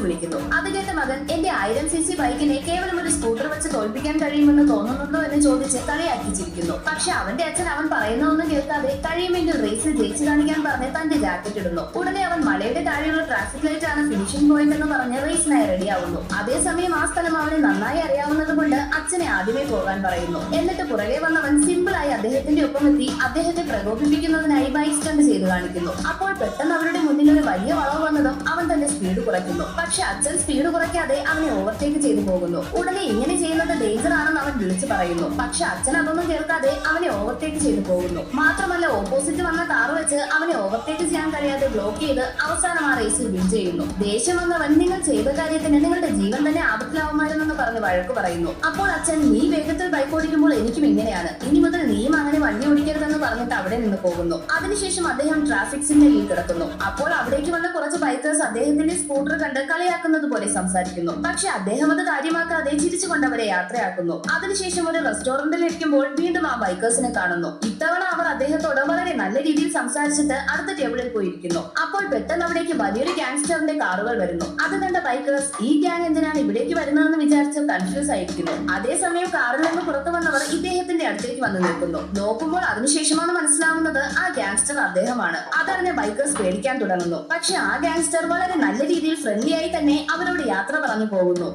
വിളിക്കുന്നു. അത് കേട്ട മകൻ എന്റെ 1000cc ബൈക്കിനെ കേവലം ഒരു സ്കൂട്ടർ വെച്ച് തോൽപ്പിക്കാൻ കഴിയുമെന്ന് തോന്നുന്നുണ്ടോ എന്ന് ചോദിച്ച് കളിയാക്കി ചിരിക്കുന്നു. പക്ഷെ അവന്റെ അച്ഛൻ അവൻ പറയുന്നതൊന്നും കേൾക്കാതെ കഴിയുമെങ്കിൽ റേസിൽ ജയിച്ചു കാണിക്കാൻ പറഞ്ഞ് തന്റെ ജാക്കറ്റ് ഇടുന്നു. ഉടനെ അവൻ മലയുടെ താഴെയുള്ള ട്രാഫിക് ലൈറ്റ് ആണ് ഫിനിഷിംഗ് പോയിന്റ് എന്ന് പറഞ്ഞ് റേസിനായി റെഡിയാവുന്നു. അതേസമയം ആ സ്ഥലം അവനെ നന്നായി അറിയാവുന്നത് കൊണ്ട് അച്ഛനെ ആദ്യമേ പോകാൻ പറയുന്നു. എന്നിട്ട് പുറകെ വന്നവൻ സിമ്പിൾ ആയി അദ്ദേഹത്തിന്റെ ഒപ്പം എത്തി അദ്ദേഹത്തെ പ്രകോപിപ്പിക്കുന്നതിനായി ബൈക്ക് സ്റ്റണ്ട് ചെയ്ത് കാണിക്കുന്നു. അപ്പോൾ പെട്ടെന്ന് അവരുടെ മുന്നിൽ ഒരു വലിയ വളവ് വന്നതും അവൻ തന്റെ സ്പീഡ് കുറയ്ക്കുന്നു. പക്ഷെ അച്ഛൻ സ്പീഡ് കുറയ്ക്കാതെ അവനെ ഓവർടേക്ക് ചെയ്തു പോകുന്നു. ഉടനെ ഇങ്ങനെ ചെയ്യുന്നത് ഡേഞ്ചർ ആണെന്ന് അവൻ വിളിച്ചു പറയുന്നു. പക്ഷെ അച്ഛൻ അതൊന്നും കേൾക്കാതെ അവനെ ഓവർടേക്ക് ചെയ്തു പോകുന്നു. മാത്രമല്ല ഓപ്പോസിറ്റ് വന്ന കാർ വെച്ച് അവനെ ഓവർടേക്ക് ചെയ്യാൻ കഴിയാതെ ബ്ലോക്ക് ചെയ്ത് അവസാനം ആ റേസിൽ വിൻ ചെയ്യുന്നു. ദേഷ്യം വന്നവൻ നിങ്ങൾ ചെയ്ത കാര്യത്തിന് നിങ്ങളുടെ ജീവൻ തന്നെ ആപത്തിലാവുമായിരുന്നെന്ന് പറഞ്ഞ് വഴക്ക് പറയുന്നു. അപ്പോൾ അച്ഛൻ നീ വേഗത്തിൽ ബൈക്ക് ഓടിക്കുമ്പോൾ എനിക്കും ഇങ്ങനെയാണ്, ഇനി മുതൽ നീയും അങ്ങനെ വണ്ടി ഓടിക്കരുതെന്ന് പറഞ്ഞിട്ട് അവിടെ നിന്ന് പോകുന്നു. അതിനുശേഷം അദ്ദേഹം ട്രാഫിക് സിഗ്നലിൽ കിടക്കുന്നു. അപ്പോൾ അവിടേക്ക് വന്ന കുറച്ച് ബൈക്കേഴ്സ് അദ്ദേഹത്തിന്റെ സ്കൂട്ടർ കണ്ട് കളിയാക്കുന്നത് പോലെ സംസാരിക്കുന്നു. പക്ഷെ അദ്ദേഹം അത് കാര്യമാക്കാതെ ചിരിച്ചുകൊണ്ട് അവരെ യാത്രയാക്കുന്നു. അതിനുശേഷം ഒരു റെസ്റ്റോറന്റിൽ ഇരിക്കുമ്പോൾ വീണ്ടും ആ ബൈക്കേഴ്സിനെ കാണുന്നു. ഇത്തവണ അവർ അദ്ദേഹത്തോട് വളരെ നല്ല രീതിയിൽ സംസാരിച്ചിട്ട് അടുത്ത ടേബിളിൽ പോയിരിക്കുന്നു. അപ്പോൾ പെട്ടെന്ന് അവിടേക്ക് വലിയൊരു ഗാങ്സ്റ്ററിന്റെ കാറുകൾ വരുന്നു. അത് കണ്ട ബൈക്കേഴ്സ് ഈ ഗ്യാങ് എന്തിനാണ് ഇവിടേക്ക് വരുന്നതെന്ന് വിചാരിച്ച് കൺഫ്യൂസ് ആയിരിക്കുന്നു. അതേസമയം കാറിൽ നിന്ന് പുറത്തു വന്നവർ ഇദ്ദേഹത്തിന്റെ അടുത്തേക്ക് വന്ന് നിൽക്കുന്നു. നോക്കുമ്പോൾ അതിനുശേഷമാണ് മനസ്സിലാവുന്നത് ആ ഗാങ്സ്റ്റർ അദ്ദേഹമാണ്. അതറിഞ്ഞ ബൈക്കേഴ്സ് പേടിക്കാൻ തുടങ്ങുന്നു. പക്ഷെ ആ ഗാങ്സ്റ്റർ വളരെ നല്ല രീതിയിൽ ഫ്രണ്ട്ലി ആയി തന്നെ അവരോട് യാത്ര പറഞ്ഞു പോകുന്നു.